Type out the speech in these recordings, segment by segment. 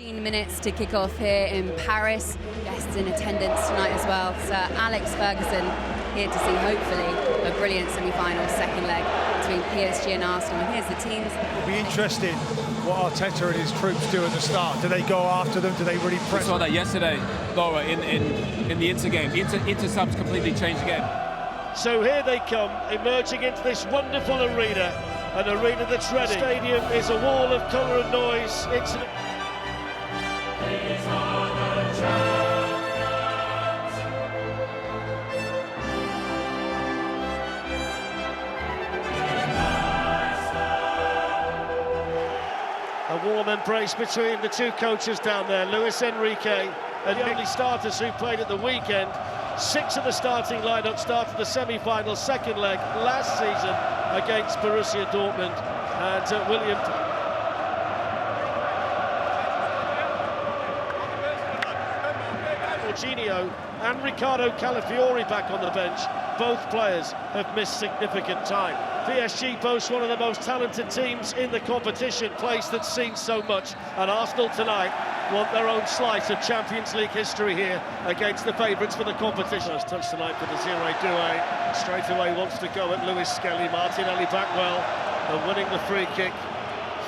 15 minutes to kick off here in Paris. Guests in attendance tonight as well. Sir Alex Ferguson here to see, hopefully, a brilliant semi-final second leg between PSG and Arsenal. And here's the teams. It'll be interesting what Arteta and his troops do at the start. Do they go after them? Do they really press? We saw that yesterday, Laura, in the Inter game. Inter subs completely changed the game. So here they come, emerging into this wonderful arena, an arena that's ready. The stadium is a wall of colour and noise. It's a warm embrace between the two coaches down there, Luis Enrique and the only starters who played at the weekend. 6 of the starting lineup started the semi-final second leg last season against Borussia Dortmund, and William. Jorginho and Ricardo Calafiori back on the bench. Both players have missed significant time. PSG boasts one of the most talented teams in the competition, place that's seen so much, and Arsenal tonight want their own slice of Champions League history here against the favourites for the competition. First touch tonight for Desiree Doué. Straight away wants to go at Lewis Skelly. Martinelli back well and winning the free kick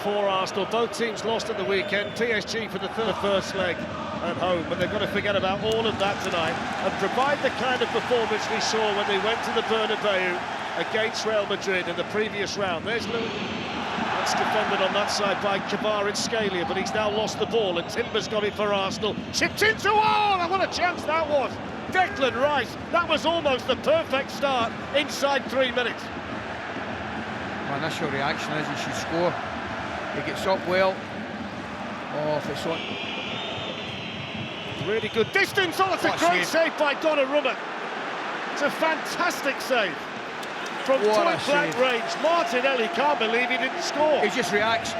for Arsenal. Both teams lost at the weekend. PSG for the first leg at home, but they've got to forget about all of that tonight and provide the kind of performance we saw when they went to the Bernabeu against Real Madrid in the previous round. There's Lewis. That's defended on that side by Kvaratskhelia, but he's now lost the ball, and Timber's got it for Arsenal. Chipped into all, and what a chance that was! Declan Rice, that was almost the perfect start inside 3 minutes. My initial reaction is he should score. He gets up well. Oh, if it's on. Really good distance. Oh, it's a great save by Donnarumma. It's a fantastic save. From point-blank range, Martinelli can't believe he didn't score. He just reacts.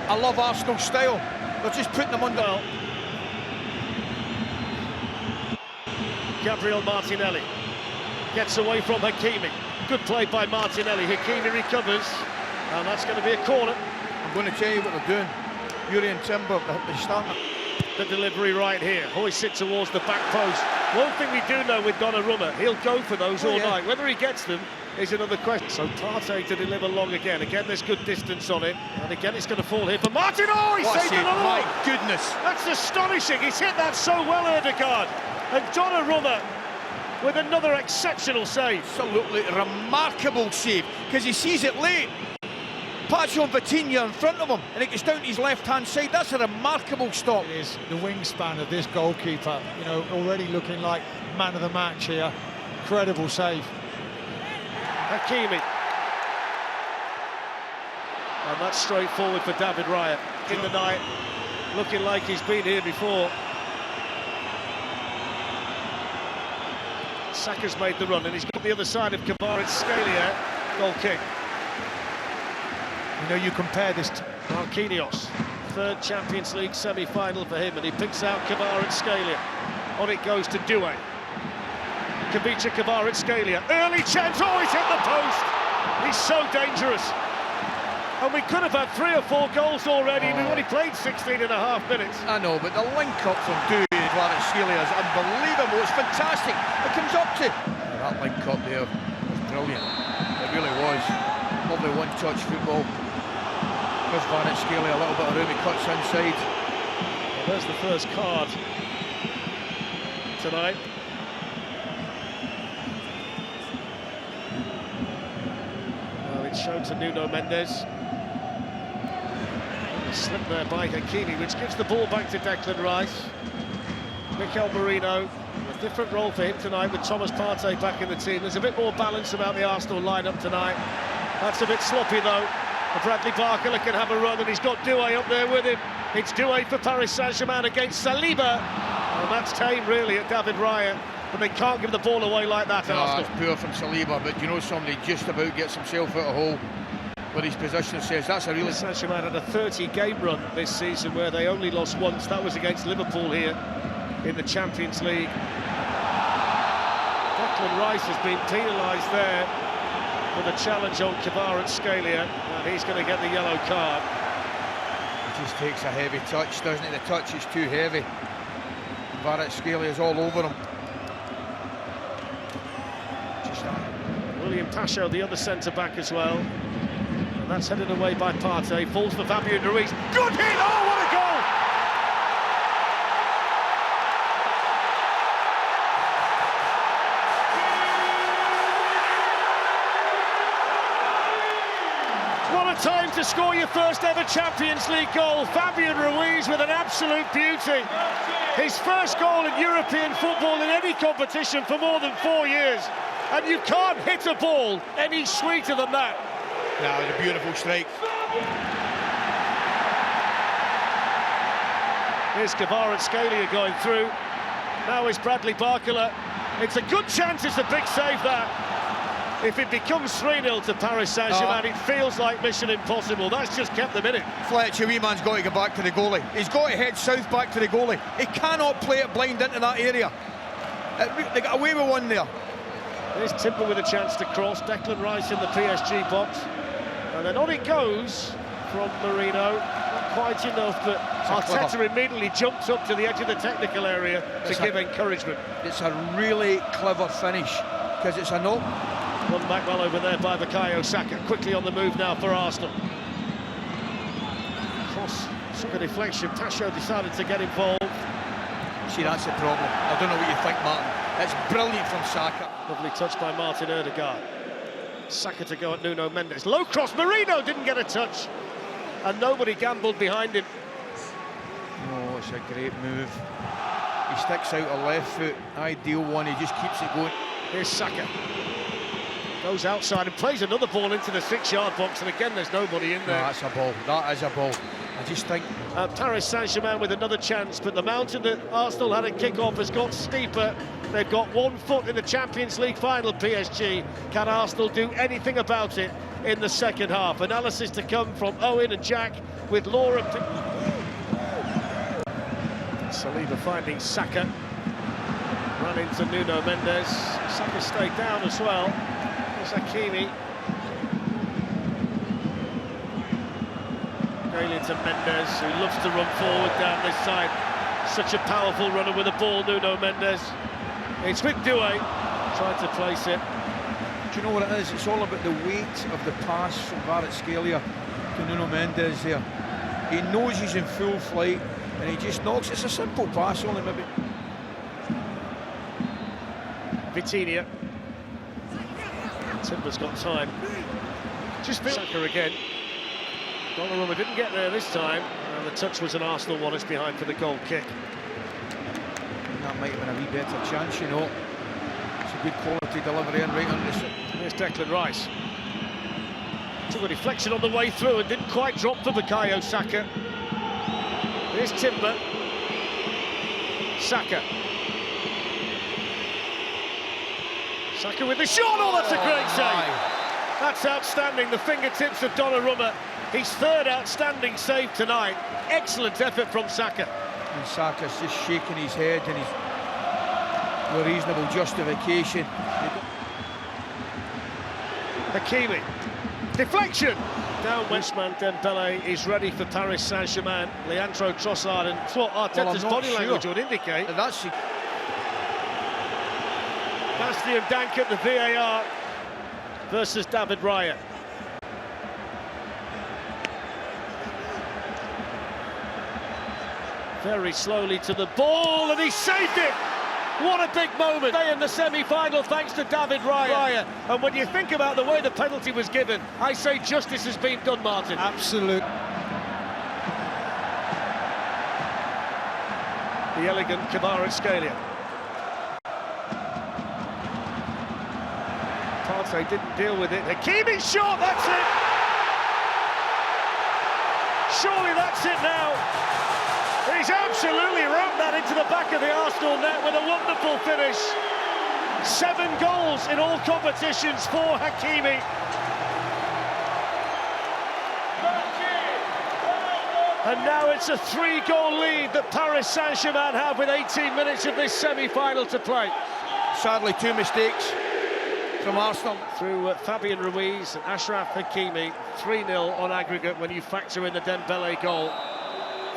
I love Arsenal's style. They're just putting them under. Well, Gabriel Martinelli gets away from Hakimi. Good play by Martinelli. Hakimi recovers, and that's going to be a corner. I'm going to tell you what they're doing. Yuri and Timber, they're starting. The delivery right here. Hoist it towards the back post. One thing we do know with Donnarumma, he'll go for those all night. Whether he gets them is another question. So Partey to deliver long again. Again, there's good distance on it. And again, it's going to fall here for Martin. Oh, he saved it all! My goodness. That's astonishing. He's hit that so well, Erdegaard. And Donnarumma with another exceptional save. Absolutely remarkable save, because he sees it late. Pacho and Vitinha in front of him, and it gets down to his left-hand side. That's a remarkable stop. It is the wingspan of this goalkeeper, you know, already looking like man of the match here. Incredible save. Hakimi. And that's straightforward for David Raya. In the night, looking like he's been here before. Saka's made the run, and he's got the other side of Kvaratskhelia. Goal kick. You know, you compare this to Marquinhos, third Champions League semi-final for him, and he picks out Kvaratskhelia. On it goes to Doué. Kavicha Kvaratskhelia, early chance, oh, he's hit the post! He's so dangerous. And we could have had 3 or 4 goals already. We've only played 16 and a half minutes. I know, but the link-up from Doué and Kvaratskhelia is unbelievable. It's fantastic. It comes up to... that link-up there was brilliant. It really was. Lovely one-touch football. There's Kvaratskhelia, a little bit of room, he cuts inside. Well, there's the first card tonight. Well, it's shown to Nuno Mendes. Slipped there by Hakimi, which gives the ball back to Declan Rice. Mikel Merino, a different role for him tonight with Thomas Partey back in the team. There's a bit more balance about the Arsenal lineup tonight. That's a bit sloppy though. Bradley Barcola can have a run, and he's got Doué up there with him. It's Doué for Paris Saint-Germain against Saliba. And that's tame really at David Raya, but they can't give the ball away like that. No, it's poor from Saliba, but you know, somebody just about gets himself out of hole with his position says. That's a really... Saint-Germain had a 30-game run this season where they only lost once. That was against Liverpool here in the Champions League. Declan Rice has been penalised there with a challenge on Kvaratskhelia, and he's going to get the yellow card. just takes a heavy touch, doesn't he? The touch is too heavy. Kvaratskhelia is all over him. William Pacho, the other centre-back as well. And that's headed away by Parc. Falls for Fabián Ruiz. Good hit! Oh, what a goal! What a time to score your first ever Champions League goal. Fabián Ruiz with an absolute beauty. His first goal in European football in any competition for more than 4 years. And you can't hit a ball any sweeter than that. Yeah, it was a beautiful strike. Here's Kvaratskhelia going through. Now is Bradley Barcola. It's a good chance, it's a big save that. If it becomes 3-0 to Paris Saint-Germain, it feels like mission impossible. That's just kept them in it. Fletcher, wee man's got to go back to the goalie. He's got to head south back to the goalie. He cannot play it blind into that area. They got away with one there. There's Timber with a chance to cross. Declan Rice in the PSG box. And then on it goes from Marino. Not quite enough, but Arteta immediately jumps up to the edge of the technical area to give encouragement. It's a really clever finish, because it's a knock. One back well over there by Bukayo Saka. Quickly on the move now for Arsenal. Cross, took a deflection. Pacho decided to get involved. See, that's the problem. I don't know what you think, Martin. It's brilliant from Saka. Lovely touch by Martin Ødegaard. Saka to go at Nuno Mendes. Low cross, Marino didn't get a touch. And nobody gambled behind him. Oh, it's a great move. He sticks out a left foot, ideal one, he just keeps it going. Here's Saka. Goes outside and plays another ball into the 6-yard box, and again there's nobody in there. No, that's a ball, that is a ball. I just think... Paris Saint-Germain with another chance, but the mountain that Arsenal had at kick-off has got steeper. They've got 1 foot in the Champions League final, PSG. Can Arsenal do anything about it in the second half? Analysis to come from Owen and Jack with Laura. Saliba finding Saka. Run into Nuno Mendes. Saka stayed down as well. There's Hakimi. Going into Mendes, who loves to run forward down this side. Such a powerful runner with the ball, Nuno Mendes. It's with Doué, trying to place it. Do you know what it is? It's all about the weight of the pass from Kvaratskhelia to Nuno Mendes there. He knows he's in full flight, and he just knocks. It's a simple pass, only maybe. Vitinha. Timber's got time. Just Saka again. Donnarumma didn't get there this time, and the touch was an Arsenal one. It's behind for the goal kick. That might have been a wee better chance, you know. It's a good quality delivery and right under the... Here's Declan Rice. Took a deflection on the way through and didn't quite drop for Bukayo Saka. Here's Timber. Saka. Saka with the shot. Oh, that's a great save. That's outstanding. The fingertips of Donnarumma. His third outstanding save tonight. Excellent effort from Saka. And Saka's just shaking his head, and he's with reasonable justification. Hakimi. Deflection. Down Westman Dembele is ready for Paris Saint-Germain. Leandro Trossard, and it's what Arteta's body language would indicate. And that's... Bastien Dankert, the VAR versus David Raya. Very slowly to the ball, and he saved it! What a big moment! They in the semi-final thanks to David Raya. And when you think about the way the penalty was given, I say justice has been done, Martin. Absolute. The elegant Kvaratskhelia. Partey didn't deal with it. Hakimi shot, that's it! Surely that's it now. He's absolutely rammed that into the back of the Arsenal net with a wonderful finish. 7 goals in all competitions for Hakimi. And now it's a 3-goal lead that Paris Saint-Germain have with 18 minutes of this semi-final to play. Sadly, 2 mistakes from Arsenal. Through Fabián Ruiz and Achraf Hakimi, 3-0 on aggregate when you factor in the Dembele goal.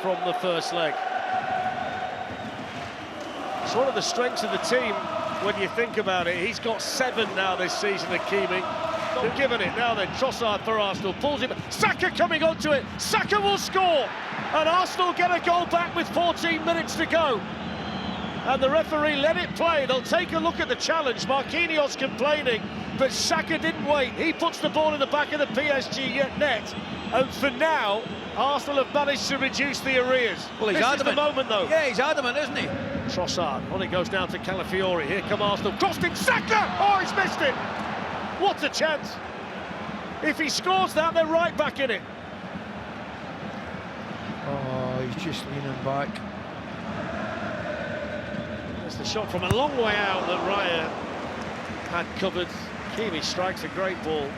from the first leg. It's one of the strengths of the team when you think about it. He's got 7 now this season, Hakimi. Not given it now then. Trossard for Arsenal, pulls him. Saka coming onto it. Saka will score. And Arsenal get a goal back with 14 minutes to go. And the referee let it play. They'll take a look at the challenge. Marquinhos complaining, but Saka didn't wait. He puts the ball in the back of the PSG net. And for now, Arsenal have managed to reduce the arrears. Well, he's this adamant. is the moment, though. Yeah, he's adamant, isn't he? Trossard, on it goes down to Calafiori. Here come Arsenal, crossed in, Saka! Oh, he's missed it! What a chance! If he scores that, they're right back in it. Oh, he's just leaning back. There's the shot from a long way out that Raya had covered. Hakimi strikes a great ball.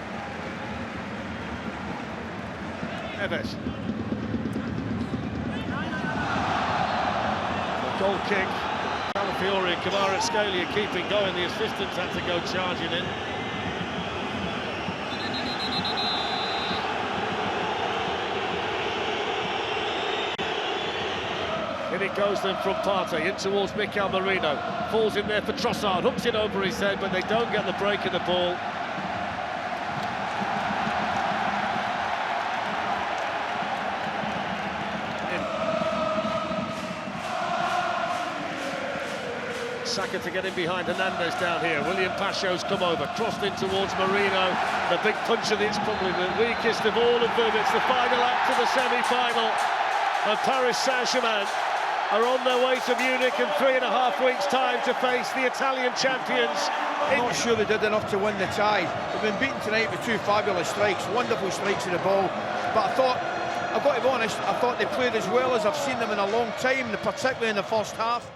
Neves. The goal kick. Calafiori and Kvaratskhelia keeping going. The assistants had to go charging in. In it goes then from Partey, in towards Mikel Merino. Falls in there for Trossard, hooks it over his head, but they don't get the break of the ball. Saka to get in behind Hernandez down here. William Pacho's come over, crossed in towards Merino. The big punch of it's probably the weakest of all of them. It's the final act of the semi-final. And Paris Saint-Germain are on their way to Munich in 3.5 weeks' time to face the Italian champions. I'm not sure they did enough to win the tie. They've been beaten tonight with 2 fabulous strikes, wonderful strikes of the ball. But I thought, I've got to be honest, I thought they played as well as I've seen them in a long time, particularly in the first half.